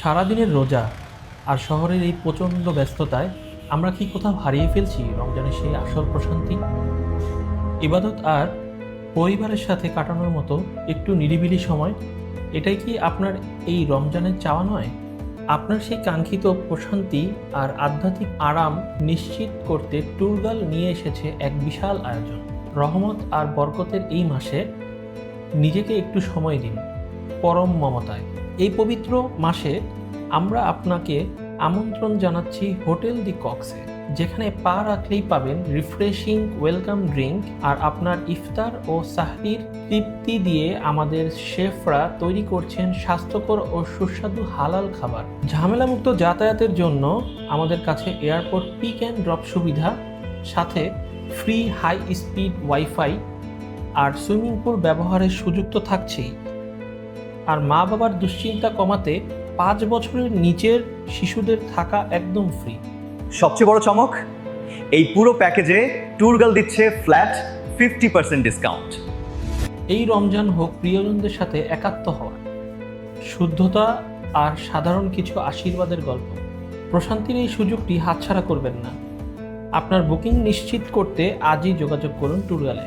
সারাদিনের রোজা আর শহরের এই প্রচণ্ড ব্যস্ততায় আমরা কি কোথাও হারিয়ে ফেলছি রমজানের সেই আসল প্রশান্তি? ইবাদত আর পরিবারের সাথে কাটানোর মতো একটু নিরিবিলি সময়, এটাই কি আপনার এই রমজানের চাওয়া নয়? আপনার সেই কাঙ্ক্ষিত প্রশান্তি আর আধ্যাত্মিক আরাম নিশ্চিত করতে ট্যুরগাল নিয়ে এসেছে এক বিশাল আয়োজন। রহমত আর বরকতের এই মাসে নিজেকে একটু সময় দিন পরম মমতায়। এই পবিত্র মাসে আমরা আপনাকে আমন্ত্রণ জানাচ্ছি হোটেল দি কক্সে, যেখানে পা রাখলেই পাবেন রিফ্রেশিং ওয়েলকাম ড্রিঙ্ক আর আপনার ইফতার ও সাহরির তৃপ্তি দিয়ে আমাদের শেফরা তৈরি করছেন স্বাস্থ্যকর ও সুস্বাদু হালাল খাবার। ঝামেলামুক্ত যাতায়াতের জন্য আমাদের কাছে এয়ারপোর্ট পিক অ্যান্ড ড্রপ সুবিধা, সাথে ফ্রি হাই স্পিড ওয়াইফাই আর সুইমিং পুল ব্যবহারের সুযোগ তো থাকছেই। আর মা বাবার দুশ্চিন্তা কমাতে 5 বছরের নিচের শিশুদের থাকা একদম ফ্রি। সবচেয়ে বড় চমক, এই পুরো প্যাকেজে ট্যুরগাল দিচ্ছে ফ্ল্যাট 50% ডিসকাউন্ট। এই রমজান হোক প্রিয়জনদের সাথে একাত্ম হওয়া, শুদ্ধতা আর সাধারণ কিছু আশীর্বাদের গল্প। প্রশান্তির এই সুযোগটি হাতছাড়া করবেন না। আপনার বুকিং নিশ্চিত করতে আজই যোগাযোগ করুন ট্যুরগালে।